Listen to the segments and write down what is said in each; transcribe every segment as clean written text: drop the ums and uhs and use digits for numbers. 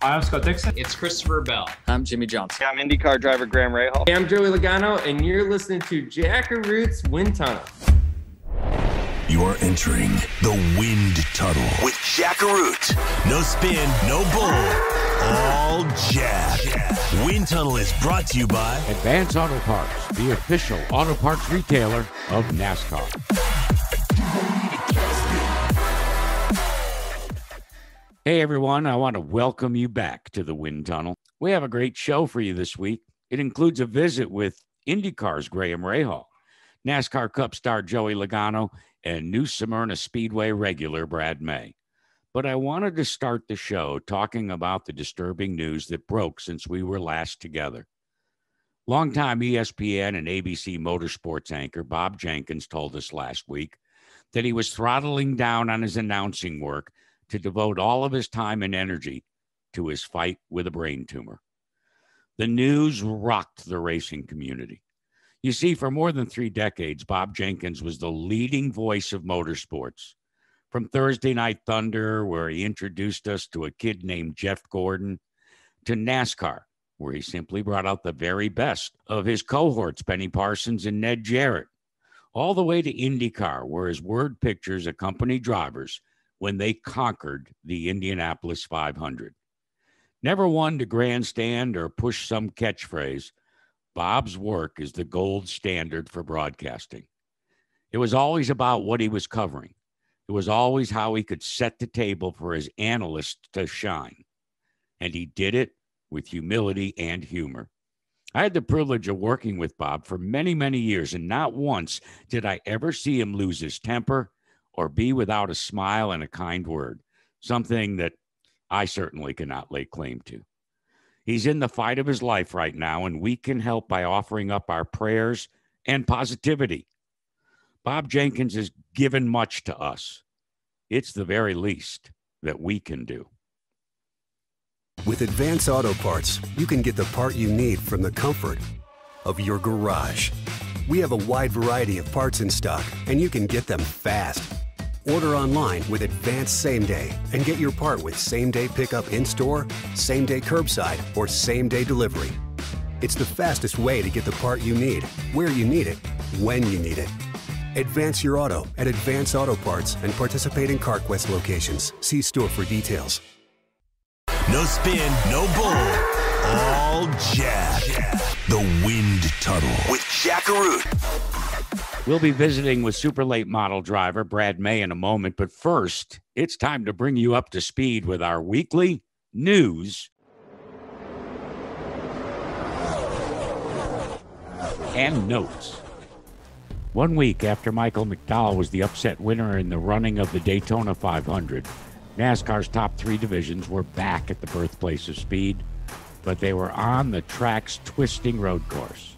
I'm Scott Dixon. It's Christopher Bell. I'm Jimmy Johnson. I'm IndyCar driver Graham Rahal. Hey, I'm Joey Logano, and you're listening to Checkered's Wind Tunnel. You're entering the Wind Tunnel with Checkered. No spin, no bull, all Jack. Wind Tunnel is brought to you by Advance Auto Parts, the official auto parts retailer of NASCAR. Hey everyone, I want to welcome you back to the Wind Tunnel. We have a great show for you this week. It includes a visit with IndyCar's Graham Rahal, NASCAR Cup star Joey Logano, and new Smyrna Speedway regular Brad May. But I wanted to start the show talking about the disturbing news that broke since we were last together. Longtime ESPN and ABC Motorsports anchor Bob Jenkins told us last week that he was throttling down on his announcing work to devote all of his time and energy to his fight with a brain tumor. The news rocked the racing community. You see, for more than 3 decades, Bob Jenkins was the leading voice of motorsports. From Thursday Night Thunder, where he introduced us to a kid named Jeff Gordon, to NASCAR, where he simply brought out the very best of his cohorts, Benny Parsons and Ned Jarrett, all the way to IndyCar, where his word pictures accompanied drivers when they conquered the Indianapolis 500. Never one to grandstand or push some catchphrase, Bob's work is the gold standard for broadcasting. It was always about what he was covering. It was always how he could set the table for his analysts to shine. And he did it with humility and humor. I had the privilege of working with Bob for many, many years, and not once did I ever see him lose his temper or be without a smile and a kind word, something that I certainly cannot lay claim to. He's in the fight of his life right now, and we can help by offering up our prayers and positivity. Bob Jenkins has given much to us. It's the very least that we can do. With Advance Auto Parts, you can get the part you need from the comfort of your garage. We have a wide variety of parts in stock, and you can get them fast. Order online with Advance Same Day and get your part with same-day pickup in-store, same-day curbside, or same-day delivery. It's the fastest way to get the part you need, where you need it, when you need it. Advance your auto at Advance Auto Parts and participating CarQuest locations. See store for details. No spin, no bull, all Jack. The Wind Tunnel with Checkered. We'll be visiting with super late model driver Brad May in a moment, but first, it's time to bring you up to speed with our weekly news and notes. 1 week after Michael McDowell was the upset winner in the running of the Daytona 500, NASCAR's top 3 divisions were back at the birthplace of speed, but they were on the track's twisting road course.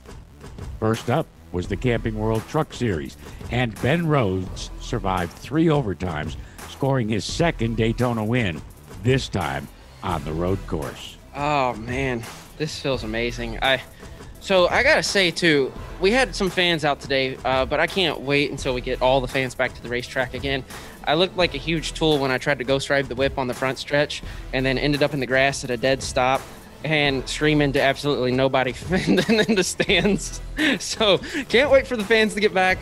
First up was the Camping World Truck Series, and Ben Rhodes survived 3 overtimes, scoring his 2nd Daytona win, this time on the road course. Oh man, this feels amazing. So I gotta say too, we had some fans out today, but I can't wait until we get all the fans back to the racetrack again. I looked like a huge tool when I tried to ghost drive the whip on the front stretch and then ended up in the grass at a dead stop and screaming to absolutely nobody in the stands. So can't wait for the fans to get back.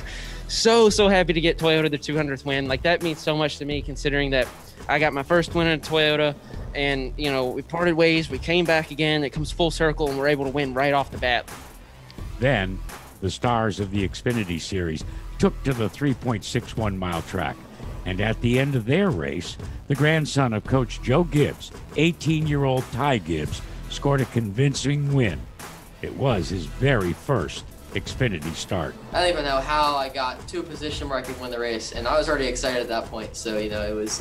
So happy to get Toyota the 200th win. Like, that means so much to me, considering that I got my first win in a Toyota, and you know, we parted ways, we came back again, it comes full circle, and we're able to win right off the bat. Then the stars of the Xfinity Series took to the 3.61 mile track, and at the end of their race, the grandson of Coach Joe Gibbs, 18-year-old Ty Gibbs, scored a convincing win. It was his very first Xfinity start. I don't even know how I got to a position where I could win the race, and I was already excited at that point. So, you know, it was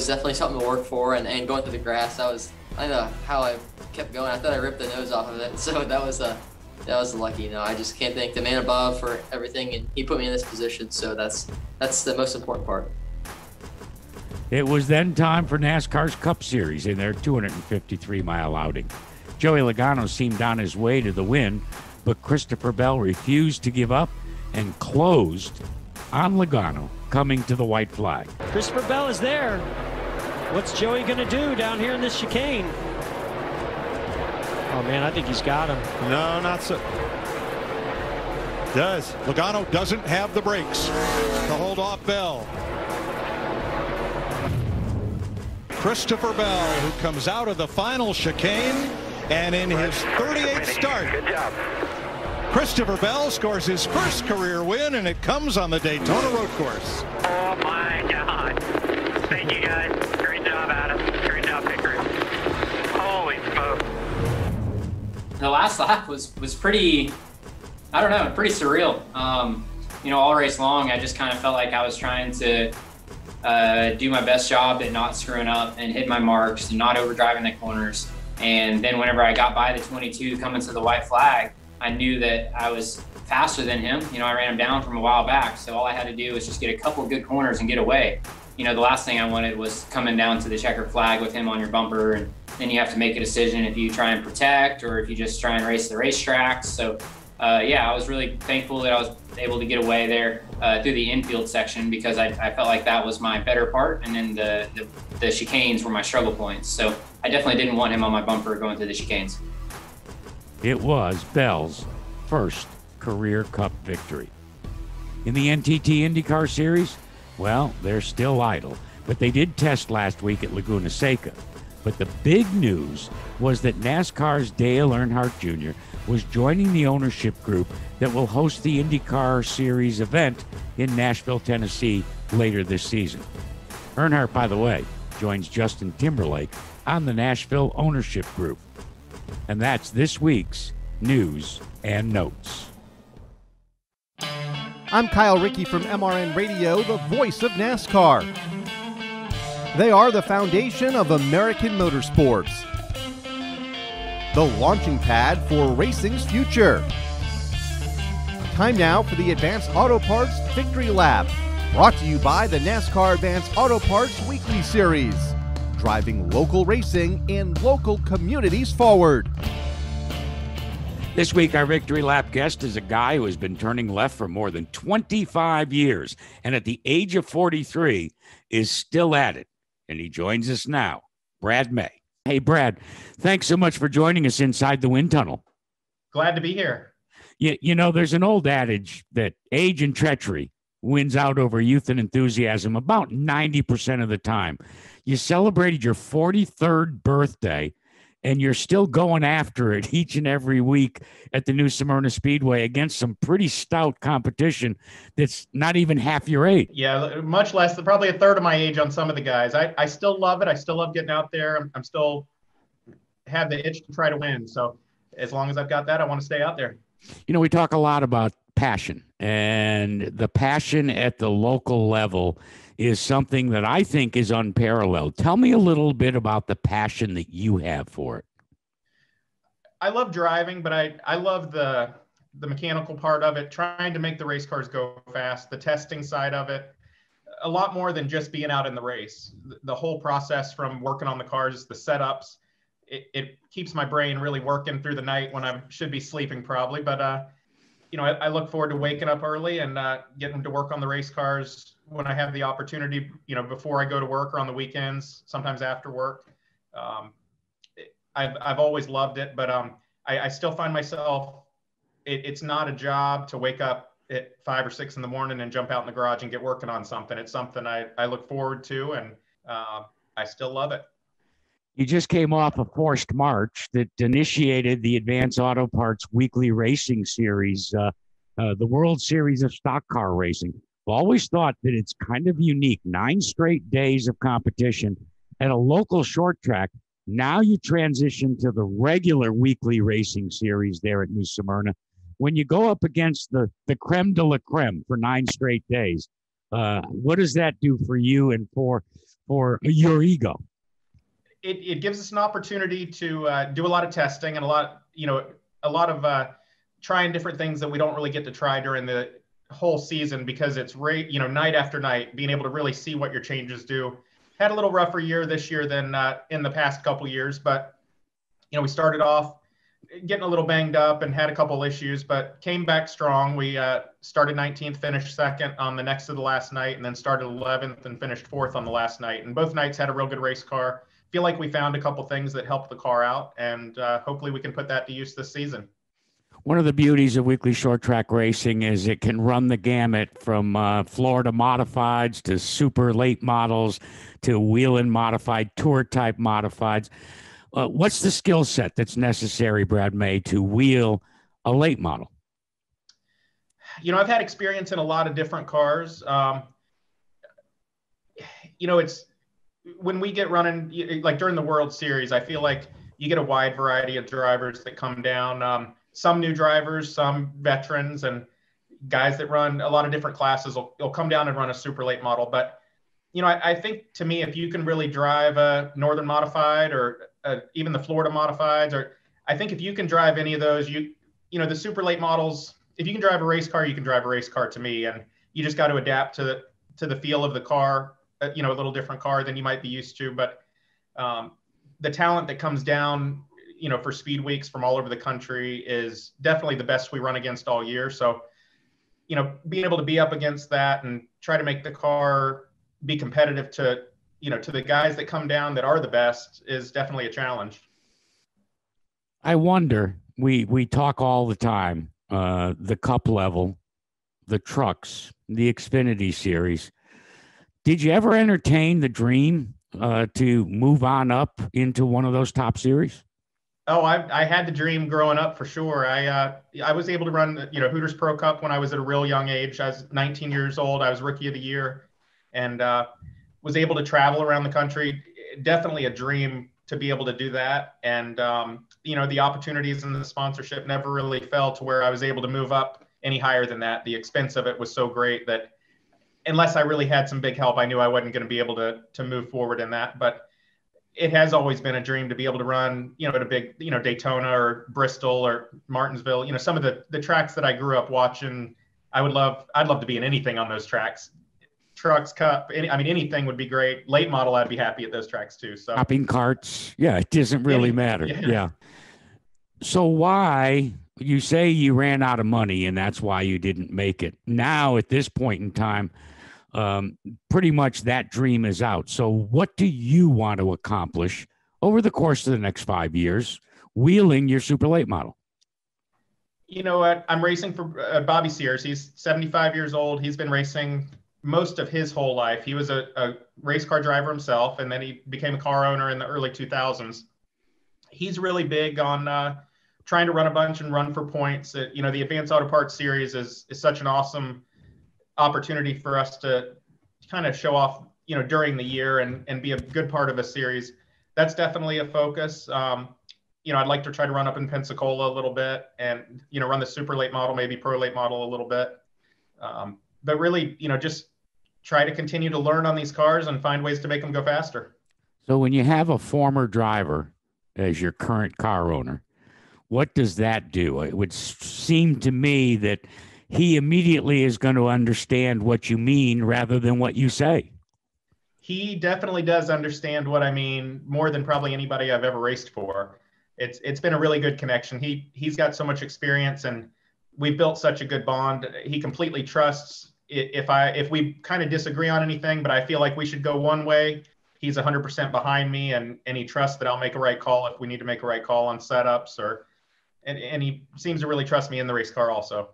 definitely something to work for, and going through the grass, I don't know how I kept going. I thought I ripped the nose off of it, so that was lucky. You know, I just can't thank the man above for everything, and he put me in this position, so that's the most important part. It was then time for NASCAR's Cup Series in their 253-mile outing. Joey Logano seemed on his way to the win, but Christopher Bell refused to give up and closed on Logano coming to the white flag. Christopher Bell is there. What's Joey going to do down here in this chicane? Oh, man, I think he's got him. No, not so. Does. Logano doesn't have the brakes to hold off Bell. Christopher Bell, who comes out of the final chicane, and in his 38th start, good job. Christopher Bell scores his first career win, and it comes on the Daytona road course. Oh my God. Thank you guys. Great job, Adam. Great job, Pickering. Holy smoke. The last lap was pretty, I don't know, pretty surreal. You know, all race long, I just kind of felt like I was trying to do my best job at not screwing up and hit my marks and not overdriving the corners. And then whenever I got by the 22 coming to the white flag, I knew that I was faster than him. You know, I ran him down from a while back. So all I had to do was just get a couple good corners and get away. You know, the last thing I wanted was coming down to the checkered flag with him on your bumper. And then you have to make a decision if you try and protect or if you just try and race the racetrack. So yeah, I was really thankful that I was able to get away there through the infield section because I felt like that was my better part. And then the chicanes were my struggle points. So I definitely didn't want him on my bumper going through the chicanes. It was Bell's first career Cup victory. In the NTT IndyCar Series, well, they're still idle, but they did test last week at Laguna Seca. But the big news was that NASCAR's Dale Earnhardt Jr. was joining the ownership group that will host the IndyCar Series event in Nashville, Tennessee later this season. Earnhardt, by the way, joins Justin Timberlake on the Nashville ownership group. And that's this week's News and Notes. I'm Kyle Rickey from MRN Radio, the voice of NASCAR. They are the foundation of American motorsports, the launching pad for racing's future. Time now for the Advanced Auto Parts Victory Lap, brought to you by the NASCAR Advanced Auto Parts Weekly Series, driving local racing and local communities forward. This week, our Victory Lap guest is a guy who has been turning left for more than 25 years, and at the age of 43 is still at it. And he joins us now, Brad May. Hey, Brad, thanks so much for joining us inside the wind tunnel. Glad to be here. You know, there's an old adage that age and treachery wins out over youth and enthusiasm about 90% of the time. You celebrated your 43rd birthday, and you're still going after it each and every week at the new Smyrna Speedway against some pretty stout competition that's not even half your age. Yeah, much less, probably a third of my age on some of the guys. I still love it. I still love getting out there. I'm still have the itch to try to win. So as long as I've got that, I want to stay out there. You know, we talk a lot about passion, and the passion at the local level is something that I think is unparalleled. Tell me a little bit about the passion that you have for it. I love driving, but I love the mechanical part of it, trying to make the race cars go fast, the testing side of it, a lot more than just being out in the race. The whole process from working on the cars, the setups, it keeps my brain really working through the night when I should be sleeping probably. But, you know, I look forward to waking up early and getting to work on the race cars when I have the opportunity, you know, before I go to work or on the weekends, sometimes after work. I've always loved it, but I still find myself, it's not a job to wake up at 5 or 6 in the morning and jump out in the garage and get working on something. It's something I look forward to, and I still love it. You just came off a forced march that initiated the Advanced Auto Parts Weekly Racing Series, the World Series of Stock Car Racing. I've always thought that it's kind of unique. 9 straight days of competition at a local short track. Now you transition to the regular weekly racing series there at New Smyrna. When you go up against the creme de la creme for 9 straight days, what does that do for you and for your ego? It gives us an opportunity to do a lot of testing and a lot of trying different things that we don't really get to try during the whole season because it's night after night, being able to really see what your changes do. Had a little rougher year this year than in the past couple years, but we started off getting a little banged up and had a couple issues, but came back strong. We started 19th, finished 2nd on the next to the last night, and then started 11th and finished 4th on the last night. And both nights had a real good race car. feel like we found a couple things that helped the car out, and hopefully we can put that to use this season. One of the beauties of weekly short track racing is it can run the gamut from Florida modifieds to super late models to wheel-in modified, tour type modifieds. What's the skill set that's necessary, Brad May, to wheel a late model? You know, I've had experience in a lot of different cars. You know, it's when we get running, like during the World Series, I feel like you get a wide variety of drivers that come down. Some new drivers, some veterans, and guys that run a lot of different classes will come down and run a super late model. But, you know, I think to me, if you can really drive a Northern Modified or even the Florida Modifieds, or I think if you can drive any of those, you know, the super late models, if you can drive a race car, you can drive a race car to me. And you just got to adapt to the feel of the car, you know, a little different car than you might be used to. But the talent that comes down, you know, for speed weeks from all over the country is definitely the best we run against all year. So, you know, being able to be up against that and try to make the car be competitive to, you know, to the guys that come down that are the best is definitely a challenge. I wonder, we talk all the time, the Cup level, the trucks, the Xfinity series. Did you ever entertain the dream to move on up into one of those top series? Oh, I had the dream growing up for sure. I was able to run, you know, Hooters Pro Cup when I was at a real young age. I was 19 years old. I was Rookie of the Year, and was able to travel around the country. Definitely a dream to be able to do that. And you know, the opportunities and the sponsorship never really fell to where I was able to move up any higher than that. The expense of it was so great that unless I really had some big help, I knew I wasn't going to be able to move forward in that. But it has always been a dream to be able to run, you know, at a big, you know, Daytona or Bristol or Martinsville, you know, some of the tracks that I grew up watching. I'd love to be in anything on those tracks. Trucks, Cup, anything would be great. Late model, I'd be happy at those tracks too. So shopping carts. Yeah, it doesn't really matter. Yeah. So why, you say you ran out of money and that's why you didn't make it. Now at this point in time, pretty much that dream is out. So what do you want to accomplish over the course of the next 5 years, wheeling your super late model? You know what? I'm racing for Bobby Sears. He's 75 years old. He's been racing most of his whole life. He was a race car driver himself, and then he became a car owner in the early 2000s. He's really big on trying to run a bunch and run for points. You know, the Advanced Auto Parts Series is such an awesome opportunity for us to kind of show off, you know, during the year and be a good part of a series. That's definitely a focus. You know, I'd like to try to run up in Pensacola a little bit and, you know, run the super late model, maybe pro late model a little bit. But really, you know, just try to continue to learn on these cars and find ways to make them go faster. So when you have a former driver as your current car owner, what does that do? It would seem to me that he immediately is going to understand what you mean rather than what you say. He definitely does understand what I mean more than probably anybody I've ever raced for. It's been a really good connection. He's got so much experience and we've built such a good bond. He completely trusts if we kind of disagree on anything, but I feel like we should go one way, he's 100% behind me and he trusts that I'll make a right call if we need to make a right call on setups and he seems to really trust me in the race car also.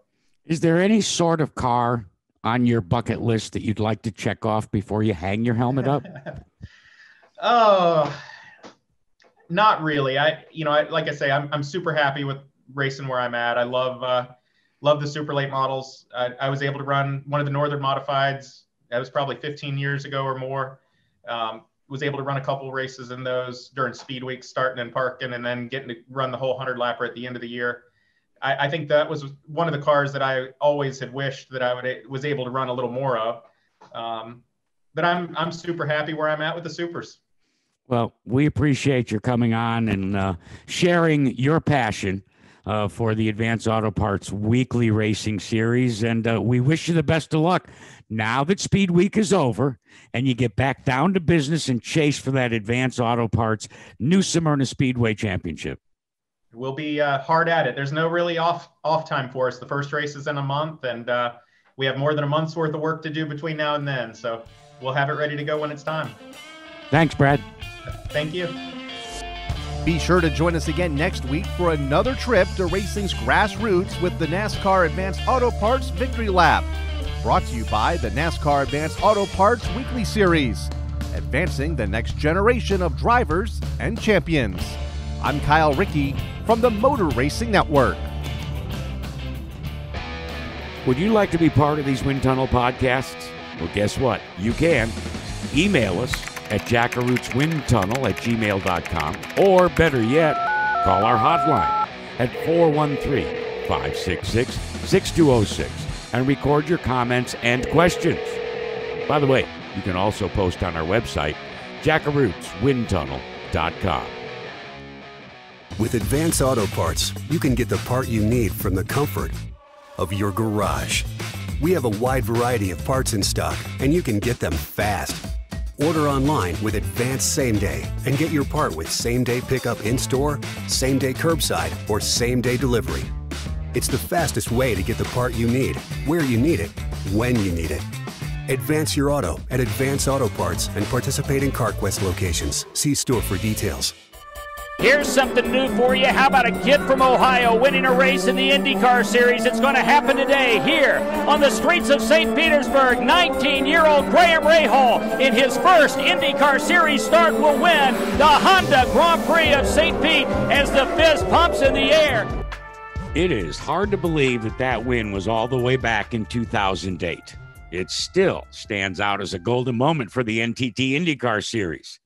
Is there any sort of car on your bucket list that you'd like to check off before you hang your helmet up? Oh, not really. Like I say, I'm super happy with racing where I'm at. I love the super late models. I was able to run one of the Northern Modifieds. That was probably 15 years ago or more. Was able to run a couple of races in those during speed weeks, starting and parking, and then getting to run the whole 100 lapper at the end of the year. I think that was one of the cars that I always had wished that I was able to run a little more of. But I'm super happy where I'm at with the supers. Well, we appreciate your coming on and sharing your passion for the Advanced Auto Parts Weekly Racing Series. And we wish you the best of luck now that Speed Week is over and you get back down to business and chase for that Advanced Auto Parts New Smyrna Speedway Championship. We'll be hard at it. There's no really off time for us. The first race is in a month, and we have more than a month's worth of work to do between now and then. So we'll have it ready to go when it's time. Thanks, Brad. Thank you. Be sure to join us again next week for another trip to racing's grassroots with the NASCAR Advanced Auto Parts Victory Lap. Brought to you by the NASCAR Advanced Auto Parts Weekly Series, advancing the next generation of drivers and champions. I'm Kyle Rickey from the Motor Racing Network. Would you like to be part of these Wind Tunnel podcasts? Well, guess what? You can. Email us at jackarootwindtunnel@gmail.com, or better yet, call our hotline at 413-566-6206 and record your comments and questions. By the way, you can also post on our website, jackarootswindtunnel.com. With Advance Auto Parts, you can get the part you need from the comfort of your garage. We have a wide variety of parts in stock, and you can get them fast. Order online with Advance Same Day and get your part with same-day pickup in-store, same-day curbside, or same-day delivery. It's the fastest way to get the part you need, where you need it, when you need it. Advance your auto at Advance Auto Parts and participate in CarQuest locations. See store for details. Here's something new for you. How about a kid from Ohio winning a race in the IndyCar Series? It's going to happen today here on the streets of St. Petersburg. 19-year-old Graham Rahal, in his first IndyCar Series start, will win the Honda Grand Prix of St. Pete as the fist pumps in the air. It is hard to believe that that win was all the way back in 2008. It still stands out as a golden moment for the NTT IndyCar Series.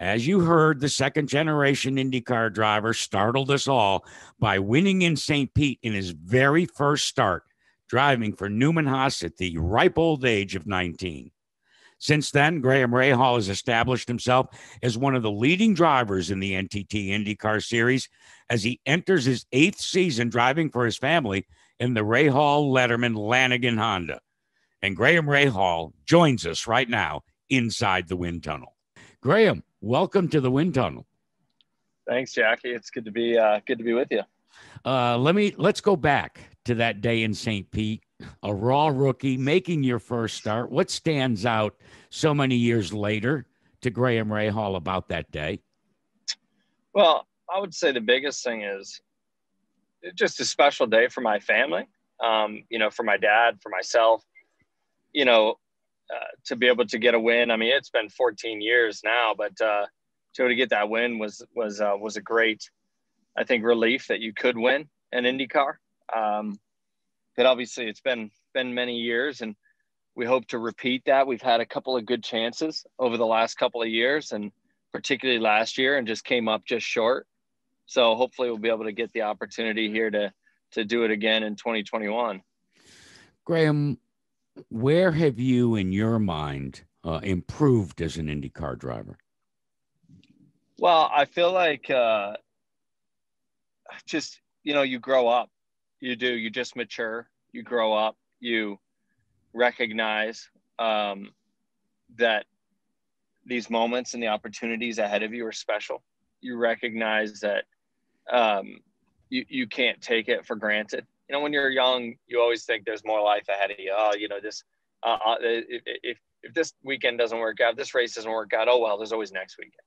As you heard, the second-generation IndyCar driver startled us all by winning in St. Pete in his very first start, driving for Newman Haas at the ripe old age of 19. Since then, Graham Rahal has established himself as one of the leading drivers in the NTT IndyCar Series as he enters his 8th season driving for his family in the Rahal Letterman Lanigan Honda. And Graham Rahal joins us right now inside the wind tunnel. Graham, welcome to the wind tunnel. Thanks, Jackie. It's good to be with you. Let's go back to that day in St. Pete, a raw rookie making your first start. What stands out so many years later to Graham Rahal about that day? Well, I would say the biggest thing is it's just a special day for my family, for my dad, for myself, to be able to get a win. I mean, it's been 14 years now, but to be able to get that win was a great, I think, relief that you could win an IndyCar. But obviously it's been many years, and we hope to repeat that. We've had a couple of good chances over the last couple of years, and particularly last year, and just came up just short. So hopefully we'll be able to get the opportunity here to do it again in 2021. Graham, where have you, in your mind, improved as an IndyCar driver? Well, I feel like you grow up. You do. You just mature. You grow up. You recognize that these moments and the opportunities ahead of you are special. You recognize that you can't take it for granted. When you're young, you always think there's more life ahead of you. If this weekend doesn't work out, this race doesn't work out, oh, well, there's always next weekend.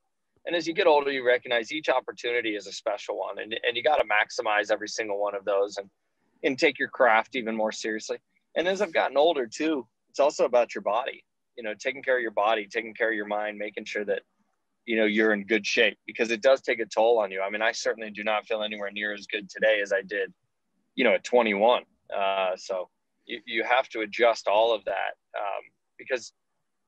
And as you get older, you recognize each opportunity is a special one. And you got to maximize every single one of those and take your craft even more seriously. And as I've gotten older too, it's also about your body, taking care of your body, taking care of your mind, making sure that, you're in good shape, because it does take a toll on you. I mean, I certainly do not feel anywhere near as good today as I did, at 21. So you have to adjust all of that because,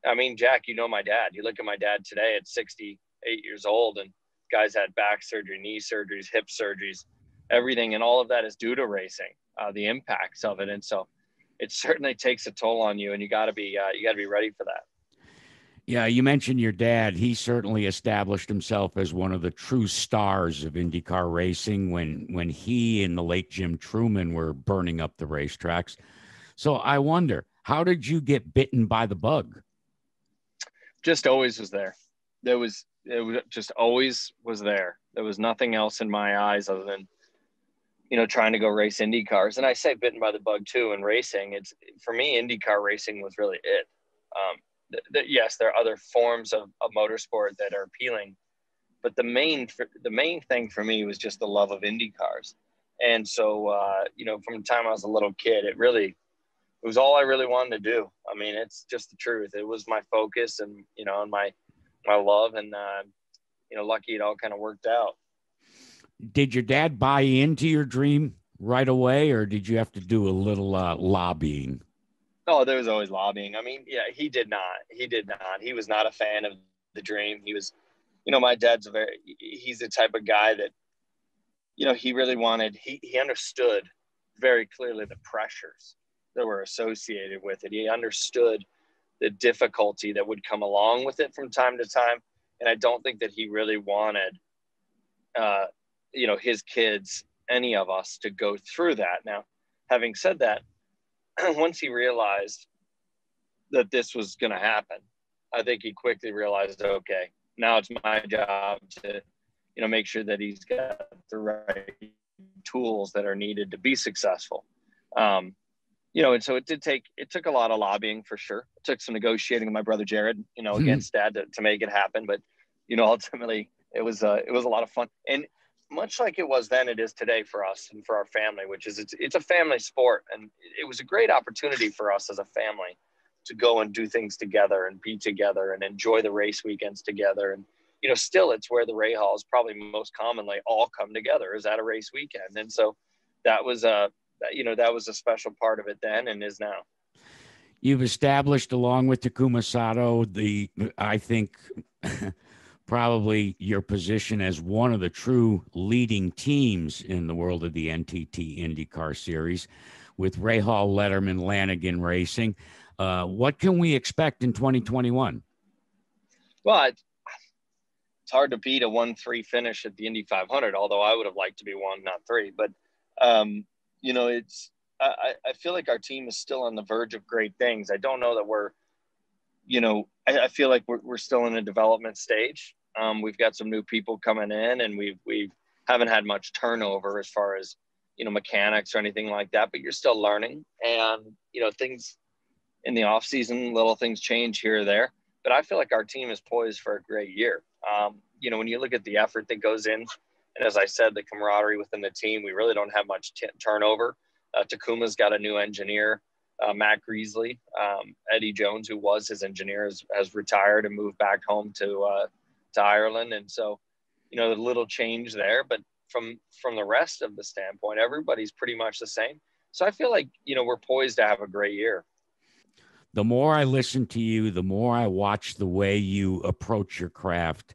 I mean, Jack, my dad. You look at my dad today at 68 years old, and guys had back surgery, knee surgeries, hip surgeries, everything. And all of that is due to racing, the impacts of it. And so it certainly takes a toll on you, and you got to be ready for that. Yeah, you mentioned your dad. He certainly established himself as one of the true stars of IndyCar racing when he and the late Jim Truman were burning up the racetracks. So I wonder, how did you get bitten by the bug? Just always was there. It was just always was there. There was nothing else in my eyes other than, trying to go race IndyCars. And I say bitten by the bug too in racing. For me, IndyCar racing was really it. yes, there are other forms of motorsport that are appealing, but the main thing for me was just the love of Indy cars. And so, from the time I was a little kid, it was all I really wanted to do. I mean, it's just the truth. It was my focus and, and my love, and, lucky it all kind of worked out. Did your dad buy into your dream right away, or did you have to do a little lobbying? Oh, there was always lobbying. I mean, yeah, he did not. He was not a fan of the dream. He was, my dad's he's the type of guy that, he really wanted, he understood very clearly the pressures that were associated with it. He understood the difficulty that would come along with it from time to time. And I don't think that he really wanted, his kids, any of us, to go through that. Now, having said that, once he realized that this was going to happen, I think he quickly realized, okay, now it's my job to, make sure that he's got the right tools that are needed to be successful. And so it took a lot of lobbying for sure. It took some negotiating with my brother Jared, against Dad to make it happen. But, ultimately it was a lot of fun. And much like it was then, it is today for us and for our family, which is it's a family sport. And it was a great opportunity for us as a family to go and do things together and be together and enjoy the race weekends together. And, still it's where the Rahals probably most commonly all come together, is at a race weekend. And so that was a special part of it then and is now. You've established, along with Takuma Sato, I think probably your position as one of the true leading teams in the world of the NTT IndyCar Series, with Rahal, Letterman, Lanigan Racing. What can we expect in 2021? Well, it's hard to beat a 1-3 finish at the Indy 500, although I would have liked to be 1, not 3. But, I feel like our team is still on the verge of great things. I don't know that we're, I feel like we're still in a development stage. We've got some new people coming in, and we haven't had much turnover as far as, mechanics or anything like that, but you're still learning. And, things in the off season, little things change here or there, but I feel like our team is poised for a great year. When you look at the effort that goes in, and as I said, the camaraderie within the team, we really don't have much turnover. Takuma's got a new engineer, Matt Greasley. Eddie Jones, who was his engineer, has retired and moved back home to Ireland. And so, the little change there, but from the rest of the standpoint, everybody's pretty much the same. So I feel like, we're poised to have a great year. The more I listen to you, the more I watch the way you approach your craft,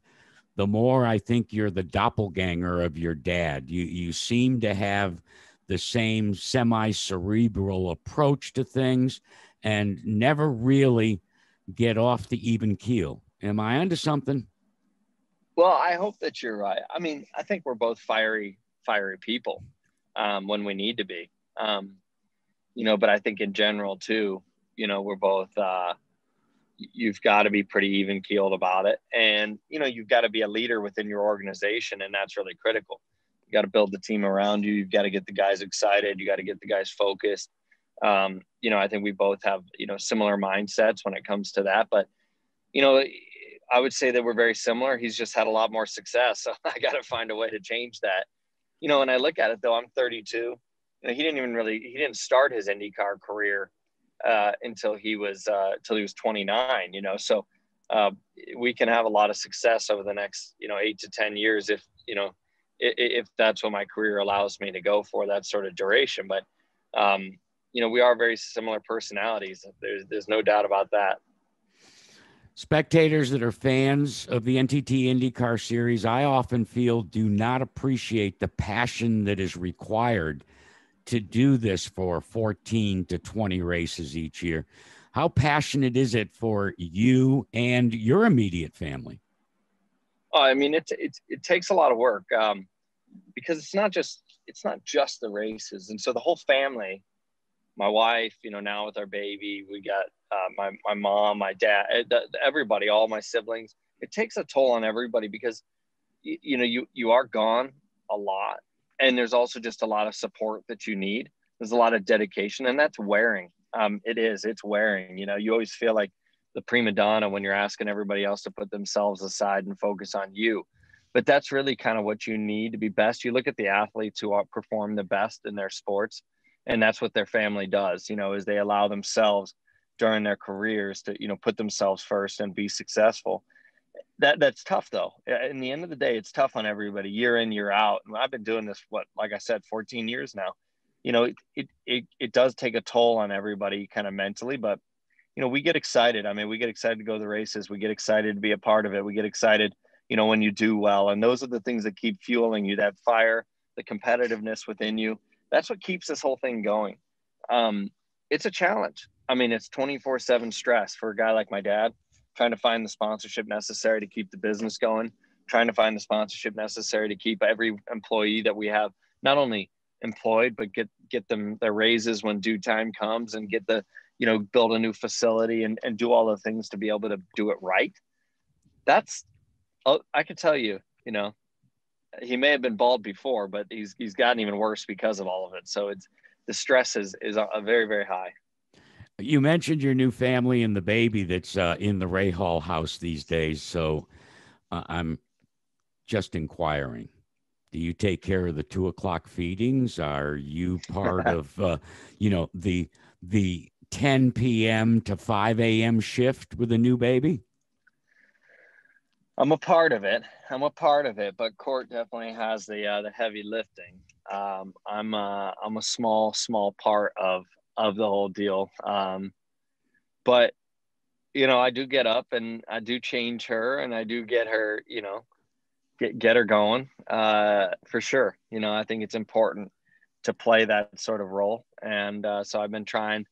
the more I think you're the doppelganger of your dad. You seem to have the same semi-cerebral approach to things and never really get off the even keel. Am I onto something? Well, I hope that you're right. I mean, I think we're both fiery people when we need to be, but I think in general too, we're both, you've got to be pretty even keeled about it. And, you've got to be a leader within your organization, and that's really critical. You got to build the team around you. You've got to get the guys excited. You got to get the guys focused. I think we both have, similar mindsets when it comes to that, but, I would say that we're very similar. He's just had a lot more success. So I got to find a way to change that. When I look at it though, I'm 32. He didn't start his IndyCar career until he was 29, so we can have a lot of success over the next, 8 to 10 years if that's what my career allows me to go for, that sort of duration. But, we are very similar personalities. There's no doubt about that. Spectators that are fans of the NTT IndyCar Series, I often feel, do not appreciate the passion that is required to do this for 14 to 20 races each year. How passionate is it for you and your immediate family? I mean, it takes a lot of work because it's not just the races. And so the whole family, my wife, now with our baby, we got my mom, my dad, everybody, all my siblings. It takes a toll on everybody because, you are gone a lot. And there's also just a lot of support that you need. There's a lot of dedication, and that's wearing. It's wearing. You always feel like the prima donna when you're asking everybody else to put themselves aside and focus on you. But that's really kind of what you need to be best. You look at the athletes who perform the best in their sports, and that's what their family does, you know, is they allow themselves during their careers to, you know, put themselves first and be successful. That's tough though. In the end of the day, it's tough on everybody year in, year out. And I've been doing this, like I said, 14 years now. You know, it does take a toll on everybody kind of mentally, but you know, we get excited. I mean, we get excited to go to the races. We get excited to be a part of it. We get excited, you know, when you do well. And those are the things that keep fueling you, that fire, the competitiveness within you. That's what keeps this whole thing going. It's a challenge. I mean, it's 24/7 stress for a guy like my dad, trying to find the sponsorship necessary to keep the business going, trying to find the sponsorship necessary to keep every employee that we have not only employed, but get them their raises when due time comes, and get the, you know, build a new facility and do all the things to be able to do it right. That's, I could tell you, you know, he may have been bald before, but he's gotten even worse because of all of it. So the stress is a very, very high. You mentioned your new family and the baby that's in the Rahal house these days. So I'm just inquiring, do you take care of the 2 o'clock feedings? Are you part of, you know, the 10 p.m. to 5 a.m. shift with a new baby? I'm a part of it. But Court definitely has the heavy lifting. I'm a small part of the whole deal. But you know, I do get up and I do change her, and I do get her, you know, get her going, for sure. You know, I think it's important to play that sort of role. And so I've been trying,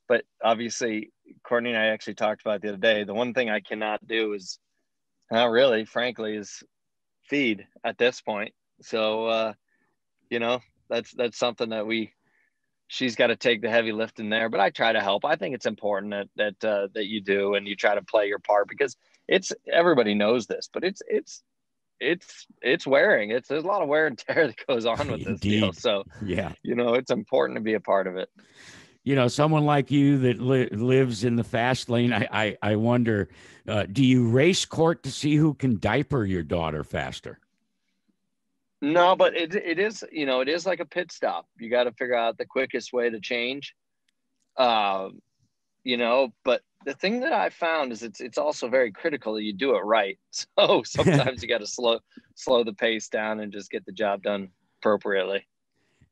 but obviously Courtney and I actually talked about it the other day. The one thing I cannot do is, not really, frankly, is feed at this point. So, you know, that's something that she's got to take the heavy lifting there, but I try to help. I think it's important that you do, and you try to play your part, because everybody knows this, but it's wearing. There's a lot of wear and tear that goes on with this deal. So yeah, you know, it's important to be a part of it. You know, someone like you that lives in the fast lane, I wonder, do you race Court to see who can diaper your daughter faster? No, but it is, you know, it is like a pit stop. You got to figure out the quickest way to change, you know, but the thing that I found is it's also very critical that you do it right. So sometimes you got to slow the pace down and just get the job done appropriately.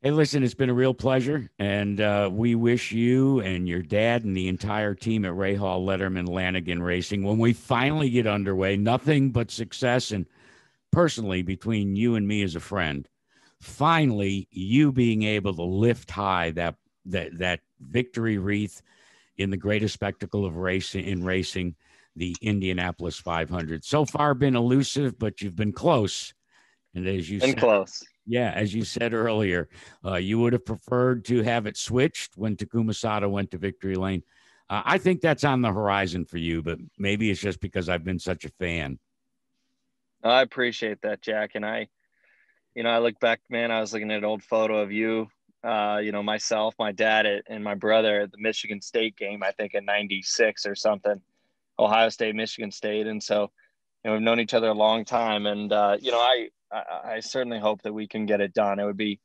Hey, listen, it's been a real pleasure, and we wish you and your dad and the entire team at Rahal, Letterman, Lanigan Racing, when we finally get underway, nothing but success. And personally, between you and me as a friend, finally you being able to lift high that victory wreath in the greatest spectacle of racing, the Indianapolis 500. So far been elusive, but you've been close. And as you said, close. Yeah, as you said earlier, you would have preferred to have it switched when Takuma Sato went to Victory Lane. I think that's on the horizon for you, but maybe it's just because I've been such a fan. I appreciate that, Jack. And I look back, man, I was looking at an old photo of you, you know, myself, my dad, and my brother at the Michigan State game, I think in 96 or something, Ohio State, Michigan State. And so, you know, we've known each other a long time. And, you know, I certainly hope that we can get it done. It would be,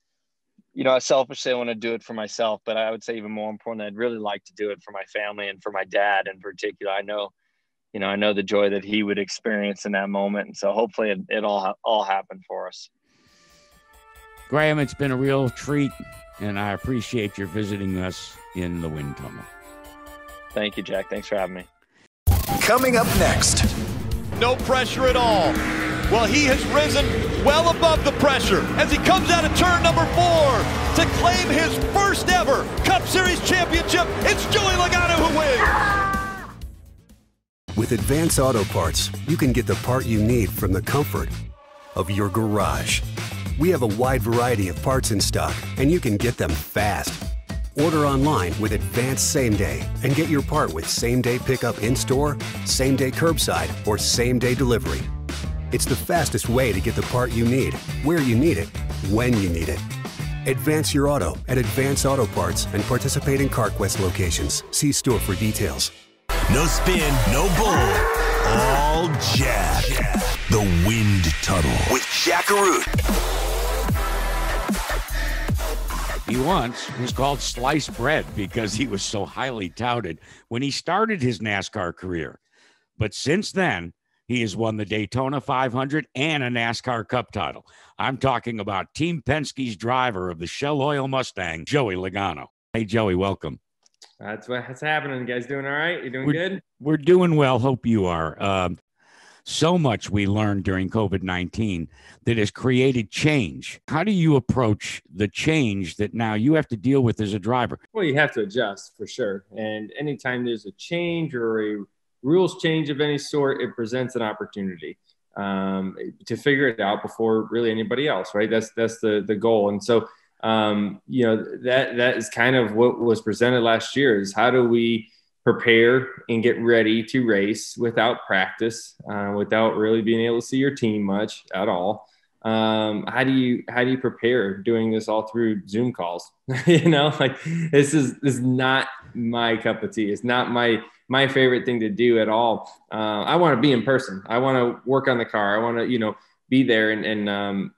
you know, selfishly I want to do it for myself, but I would say even more important, I'd really like to do it for my family and for my dad in particular. I know the joy that he would experience in that moment. And so hopefully it all happened for us. Graham, it's been a real treat, and I appreciate your visiting us in the wind tunnel. Thank you, Jack. Thanks for having me. Coming up next. No pressure at all. Well, he has risen well above the pressure as he comes out of turn number 4 to claim his first ever Cup Series championship. It's Joey Logano who wins. With Advance Auto Parts, you can get the part you need from the comfort of your garage. We have a wide variety of parts in stock, and you can get them fast. Order online with Advance Same Day and get your part with same-day pickup in-store, same-day curbside, or same-day delivery. It's the fastest way to get the part you need, where you need it, when you need it. Advance your auto at Advance Auto Parts and participating CarQuest locations. See store for details. No spin, no bull. All Jack. The Wind Tunnel with Jack Root. He once was called sliced bread because he was so highly touted when he started his NASCAR career. But since then, he has won the Daytona 500 and a NASCAR Cup title. I'm talking about Team Penske's driver of the Shell Oil Mustang, Joey Logano. Hey, Joey, welcome. That's what's happening. You guys doing all right? You doing good? We're doing well. Hope you are. So much we learned during COVID-19 that has created change. How do you approach the change that now you have to deal with as a driver? Well, you have to adjust for sure. And anytime there's a change or a rules change of any sort, it presents an opportunity to figure it out before really anybody else, right? That's the goal. And so, that is kind of what was presented last year is how do we prepare and get ready to race without practice, without really being able to see your team much at all. How do you prepare doing this all through Zoom calls? This is not my cup of tea. It's not my favorite thing to do at all. I want to be in person. I want to work on the car. I want to, be there and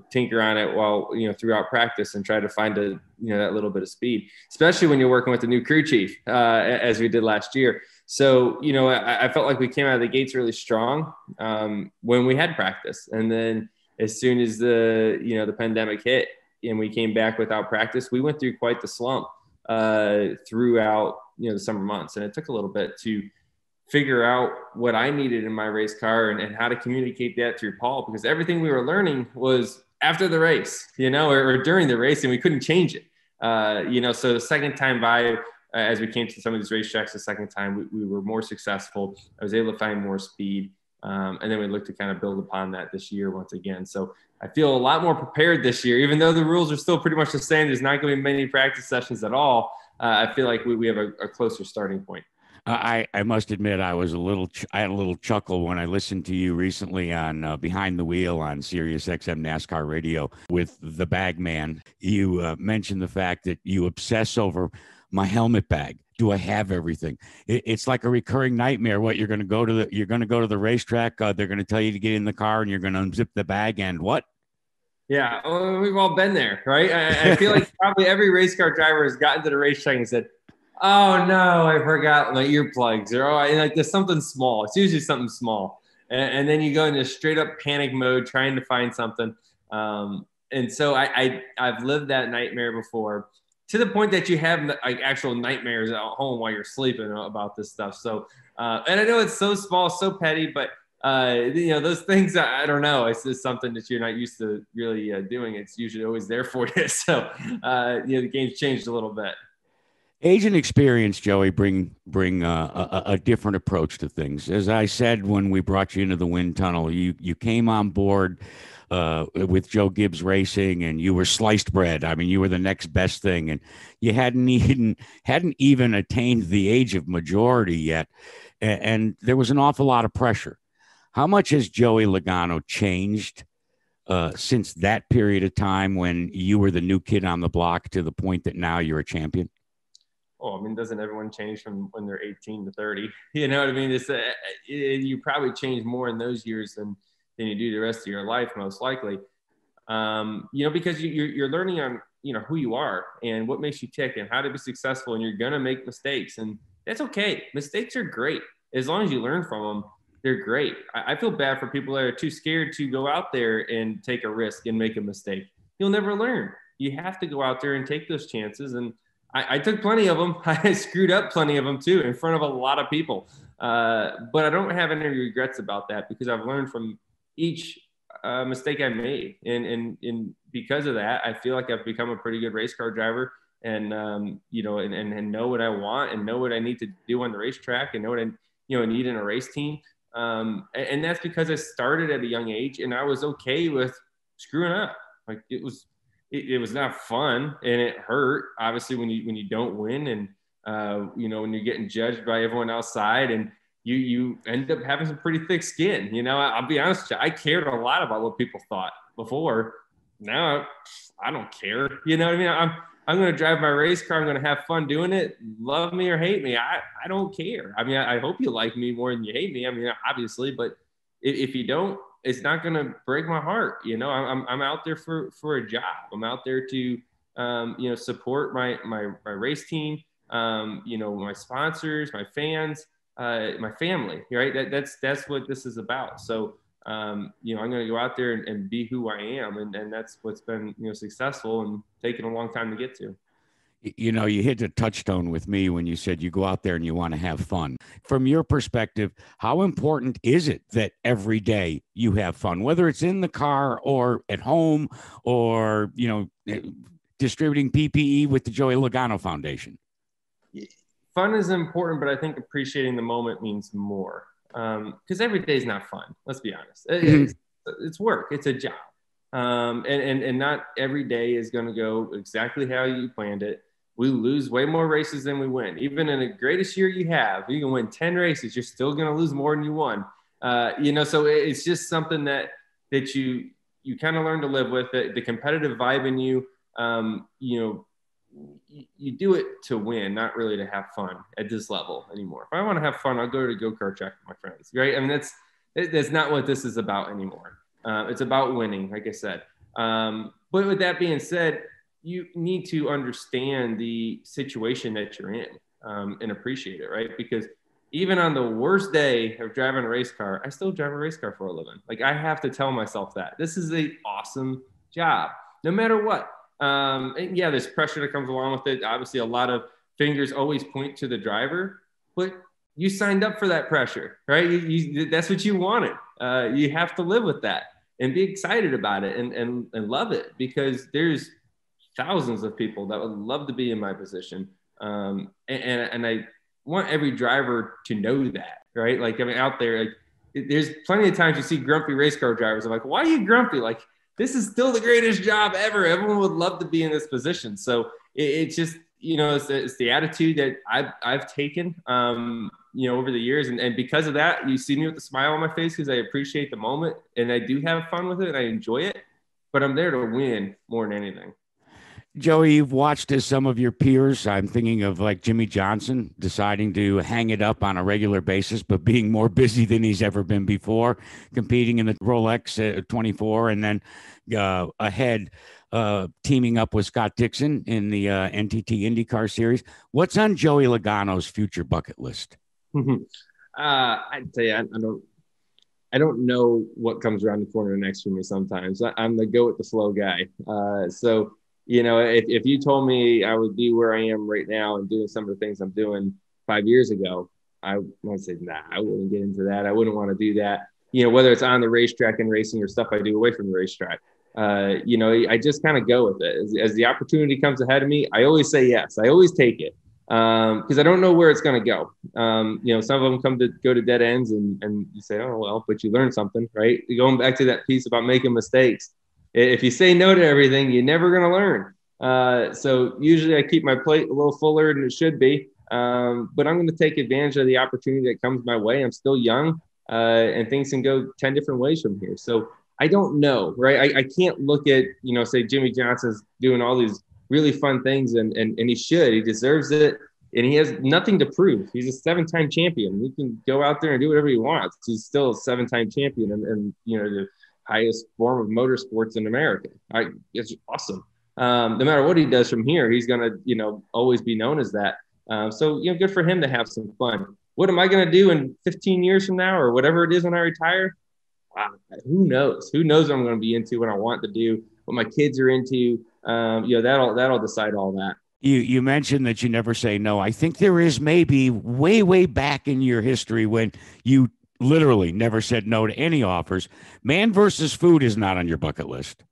tinker on it while, throughout practice and try to find that little bit of speed, especially when you're working with the new crew chief, as we did last year. So, I felt like we came out of the gates really strong when we had practice. And then as soon as the pandemic hit and we came back without practice, we went through quite the slump throughout, the summer months. And it took a little bit to figure out what I needed in my race car and how to communicate that through Paul, because everything we were learning was after the race, or during the race, and we couldn't change it. So the second time by, as we came to some of these racetracks, the second time we were more successful. I was able to find more speed. And then we look to kind of build upon that this year once again. So I feel a lot more prepared this year, even though the rules are still pretty much the same. There's not going to be many practice sessions at all. I feel like we have a closer starting point. I must admit I had a little chuckle when I listened to you recently on Behind the Wheel on Sirius XM NASCAR Radio with the bag man. You mentioned the fact that you obsess over my helmet bag. Do I have everything? It's like a recurring nightmare. What you're going to go to the racetrack. They're going to tell you to get in the car and you're going to unzip the bag and what? Yeah, well, we've all been there, right? I feel like probably every race car driver has gotten to the racetrack and said, "Oh no, I forgot my earplugs," or there's something small. It's usually something small, and then you go into straight up panic mode trying to find something. And so I've lived that nightmare before, to the point that you have like actual nightmares at home while you're sleeping about this stuff. So, and I know it's so small, so petty, but those things, I don't know. It's just something that you're not used to really doing. It's usually always there for you. So, the game's changed a little bit. Age and experience, Joey, bring a different approach to things. As I said when we brought you into the wind tunnel, you came on board with Joe Gibbs Racing, and you were sliced bread. I mean, you were the next best thing, and you hadn't even attained the age of majority yet, and there was an awful lot of pressure. How much has Joey Logano changed since that period of time when you were the new kid on the block to the point that now you're a champion? Oh, I mean, doesn't everyone change from when they're 18 to 30? You know what I mean? It's you probably change more in those years than you do the rest of your life, most likely. Because you're learning on, who you are and what makes you tick and how to be successful, and you're going to make mistakes, and that's okay. Mistakes are great. As long as you learn from them, they're great. I feel bad for people that are too scared to go out there and take a risk and make a mistake. You'll never learn. You have to go out there and take those chances. And I took plenty of them. I screwed up plenty of them too, in front of a lot of people. But I don't have any regrets about that, because I've learned from each mistake I made. And because of that, I feel like I've become a pretty good race car driver, and know what I want and know what I need to do on the racetrack, and know what I need in a race team. And that's because I started at a young age, and I was okay with screwing up. Like it was not fun, and it hurt, obviously, when you don't win, and when you're getting judged by everyone outside, and you end up having some pretty thick skin. I'll be honest with you, I cared a lot about what people thought before. Now I don't care. You know what I mean? I'm going to drive my race car. I'm going to have fun doing it. Love me or hate me. I don't care. I mean, I hope you like me more than you hate me. I mean, obviously, but if you don't, it's not going to break my heart. You know, I'm out there for a job. I'm out there to, you know, support my race team, you know, my sponsors, my fans, my family, right? That's what this is about. So, you know, I'm going to go out there and be who I am. And that's what's been, you know, successful and taken a long time to get to. You know, you hit the touchstone with me when you said you go out there and you want to have fun. From your perspective, how important is it that every day you have fun, whether it's in the car or at home or, you know, distributing PPE with the Joey Logano Foundation? Fun is important, but I think appreciating the moment means more. Because every day is not fun. Let's be honest. It's work. It's a job. And not every day is going to go exactly how you planned it. We lose way more races than we win. Even in the greatest year you have, you can win 10 races. You're still going to lose more than you won. You know, so it's just something that you kind of learn to live with. The competitive vibe in you, you know, you do it to win, not really to have fun at this level anymore. If I want to have fun, I'll go to go-kart track with my friends, right? I mean, that's not what this is about anymore. It's about winning, like I said. But with that being said, you need to understand the situation that you're in and appreciate it, right? Because even on the worst day of driving a race car, I still drive a race car for a living. Like, I have to tell myself that. This is an awesome job, no matter what. And yeah, there's pressure that comes along with it. Obviously, a lot of fingers always point to the driver, but you signed up for that pressure, right? That's what you wanted. You have to live with that and be excited about it and love it, because there's thousands of people that would love to be in my position. And I want every driver to know that, right? Like, I mean, out there, like, there's plenty of times you see grumpy race car drivers. I'm like, why are you grumpy? Like, this is still the greatest job ever. Everyone would love to be in this position. So it's just, you know, it's the attitude that I've taken, you know, over the years. And because of that, you see me with a smile on my face because I appreciate the moment and I do have fun with it and I enjoy it, but I'm there to win more than anything. Joey, you've watched as some of your peers, I'm thinking of like Jimmy Johnson, deciding to hang it up on a regular basis, but being more busy than he's ever been before, competing in the Rolex 24, and then ahead, teaming up with Scott Dixon in the NTT IndyCar Series. What's on Joey Logano's future bucket list? I'd say I don't know what comes around the corner next for me sometimes. I'm the go with the flow guy. So, you know, if you told me I would be where I am right now and doing some of the things I'm doing 5 years ago, I would say, nah, I wouldn't get into that. I wouldn't want to do that. You know, whether it's on the racetrack and racing or stuff I do away from the racetrack. You know, I just kind of go with it. As the opportunity comes ahead of me, I always say yes. I always take it because I don't know where it's going to go. You know, some of them go to dead ends and you say, oh, well, but you learned something, right? Going back to that piece about making mistakes. If you say no to everything, you're never going to learn. So usually I keep my plate a little fuller than it should be. But I'm going to take advantage of the opportunity that comes my way. I'm still young and things can go 10 different ways from here. So I don't know, right? I can't look at, you know, say Jimmy Johnson's doing all these really fun things and he should. He deserves it. And he has nothing to prove. He's a 7-time champion. He can go out there and do whatever he wants. He's still a 7-time champion and you know, the highest form of motorsports in America. It's awesome. No matter what he does from here, he's going to, you know, always be known as that. So, you know, good for him to have some fun. What am I going to do in 15 years from now or whatever it is when I retire? Wow, who knows? Who knows what I'm going to be into, what I want to do, what my kids are into. You know, that'll decide all that. You mentioned that you never say no. I think there is maybe way back in your history when you literally never said no to any offers. Man versus food is not on your bucket list.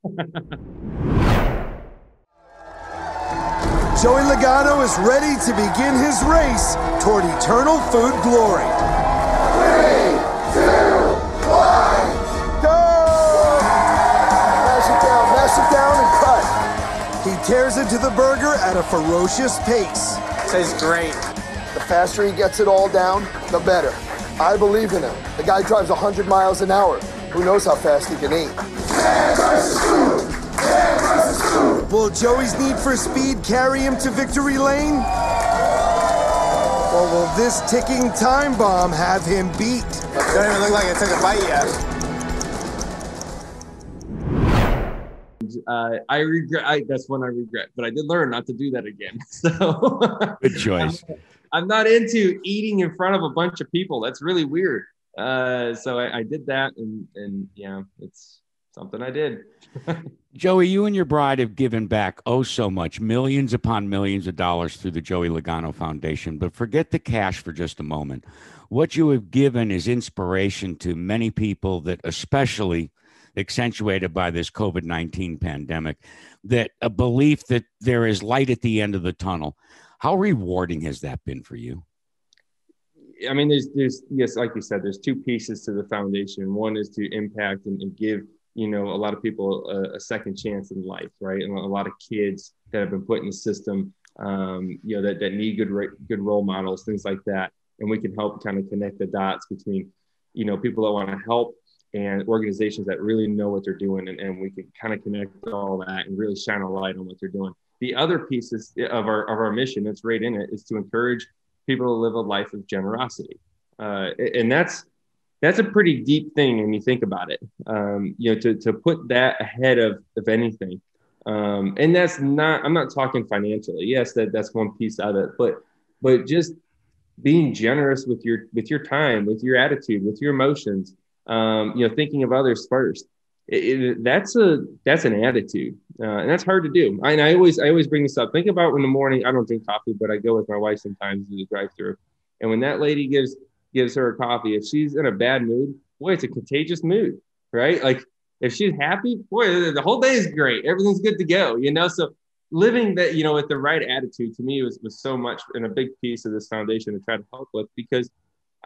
Joey Logano is ready to begin his race toward eternal food glory. 3, 2, 1, go! Mash it down and cut. He tears into the burger at a ferocious pace. Tastes great. The faster he gets it all down, the better. I believe in him. The guy drives 100 miles an hour. Who knows how fast he can eat? Man versus food! Man versus food! Will Joey's need for speed carry him to victory lane? Or will this ticking time bomb have him beat? Doesn't even look like it took a bite yet. I regret. That's one I regret, but I did learn not to do that again. So good choice. I'm not into eating in front of a bunch of people. That's really weird. So I did that, and yeah, it's something I did. Joey, you and your bride have given back so much, millions upon millions of dollars through the Joey Logano Foundation. But forget the cash for just a moment. What you have given is inspiration to many people, that especially accentuated by this COVID-19 pandemic, that a belief that there is light at the end of the tunnel. How rewarding has that been for you? I mean, there's yes, like you said, there's two pieces to the foundation. One is to impact and give, a lot of people a second chance in life, right? And a lot of kids that have been put in the system, that need good role models, things like that. And we can help kind of connect the dots between, people that want to help and organizations that really know what they're doing, and we can kind of connect all that and really shine a light on what they're doing. The other pieces of our mission, that's right in it, is to encourage people to live a life of generosity, and that's a pretty deep thing when you think about it. To put that ahead of anything, and that's not. I'm not talking financially. Yes, that's one piece of it, but just being generous with your time, with your attitude, with your emotions. Thinking of others first. That's an attitude, and that's hard to do. And I always bring this up. Think about in the morning. I don't drink coffee, but I go with my wife sometimes to the drive-through. And when that lady gives her a coffee, if she's in a bad mood, boy, it's a contagious mood, right? Like if she's happy, boy, the whole day is great. Everything's good to go. So living that, with the right attitude to me was so much, and a big piece of this foundation to try to help with, because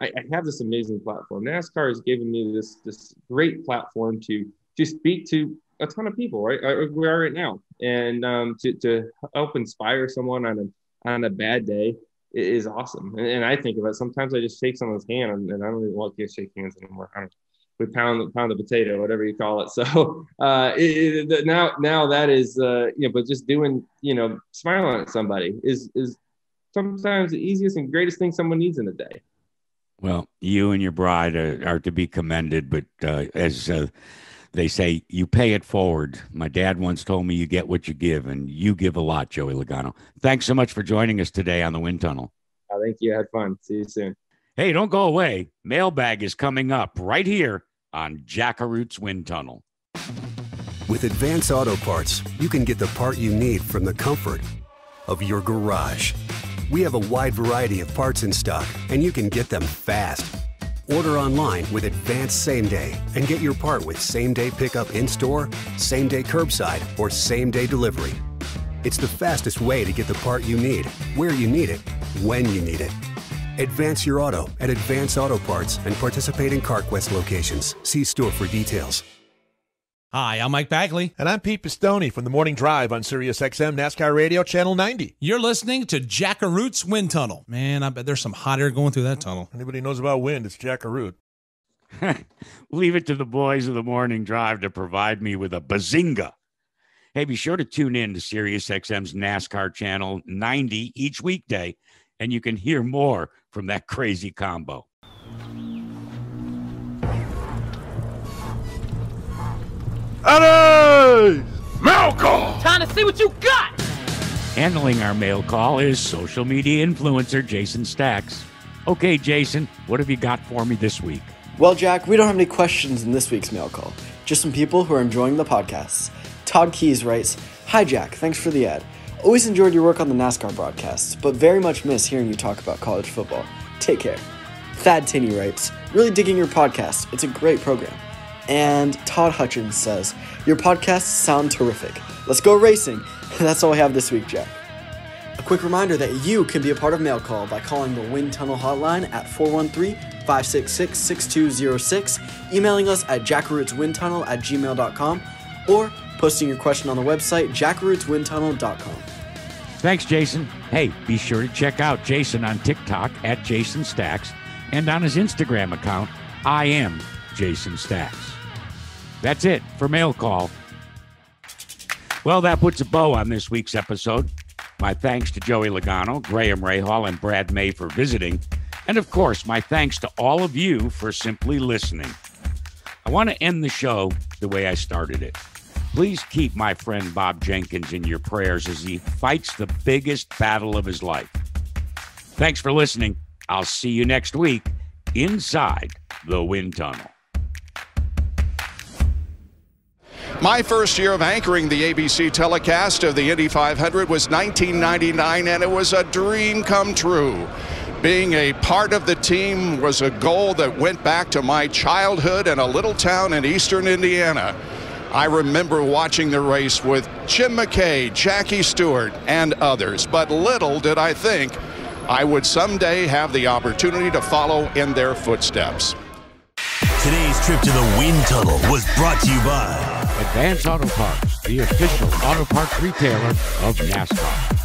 I have this amazing platform. NASCAR has given me this great platform to speak to a ton of people, right? We are right now, and to help inspire someone on a bad day is awesome. And I think about it, sometimes I just shake someone's hand, and I don't even want to shake hands anymore. We pound the potato, whatever you call it. So now that is but just doing smiling at somebody is sometimes the easiest and greatest thing someone needs in a day. Well, you and your bride are to be commended, but as they say, you pay it forward. My dad once told me you get what you give, and you give a lot, Joey Logano. Thanks so much for joining us today on the Wind Tunnel. Thank you. I had fun. See you soon. Hey, don't go away. Mailbag is coming up right here on Jackaroot's Wind Tunnel. With Advance Auto Parts, you can get the part you need from the comfort of your garage. We have a wide variety of parts in stock, and you can get them fast. Order online with Advance Same Day and get your part with same-day pickup in-store, same-day curbside, or same-day delivery. It's the fastest way to get the part you need, where you need it, when you need it. Advance your auto at Advance Auto Parts and participating CarQuest locations. See store for details. Hi, I'm Mike Bagley. And I'm Pete Pistone from the Morning Drive on Sirius XM NASCAR Radio Channel 90. You're listening to Jackaroot's Wind Tunnel. Man, I bet there's some hot air going through that tunnel. Anybody knows about wind, it's Jackaroot. Leave it to the boys of the Morning Drive to provide me with a bazinga. Hey, be sure to tune in to Sirius XM's NASCAR Channel 90 each weekday, and you can hear more from that crazy combo. Eddie! Mail call! Time to see what you got! Handling our mail call is social media influencer Jason Stacks. Okay, Jason, what have you got for me this week? Well, Jack, we don't have any questions in this week's mail call. Just some people who are enjoying the podcasts. Todd Keys writes, "Hi, Jack. Thanks for the ad. Always enjoyed your work on the NASCAR broadcasts, but very much miss hearing you talk about college football. Take care." Thad Tinney writes, "Really digging your podcast. It's a great program." And Todd Hutchins says, "Your podcasts sound terrific. Let's go racing." That's all I have this week, Jack. A quick reminder that you can be a part of Mail Call by calling the Wind Tunnel hotline at 413-566-6206, emailing us at jackarootswindtunnel@gmail.com, or posting your question on the website jackarootswindtunnel.com. Thanks, Jason. Hey, be sure to check out Jason on TikTok at Jason Stacks and on his Instagram account, I am Jason Stacks. That's it for Mail Call. Well, that puts a bow on this week's episode. My thanks to Joey Logano, Graham Rahal, and Brad May for visiting. And of course, my thanks to all of you for simply listening. I want to end the show the way I started it. Please keep my friend Bob Jenkins in your prayers as he fights the biggest battle of his life. Thanks for listening. I'll see you next week inside the wind tunnel. My first year of anchoring the ABC telecast of the Indy 500 was 1999, and it was a dream come true. Being a part of the team was a goal that went back to my childhood in a little town in eastern Indiana. I remember watching the race with Jim McKay, Jackie Stewart, and others, but little did I think I would someday have the opportunity to follow in their footsteps. Today's trip to the wind tunnel was brought to you by Advance Auto Parts, the official auto parts retailer of NASCAR.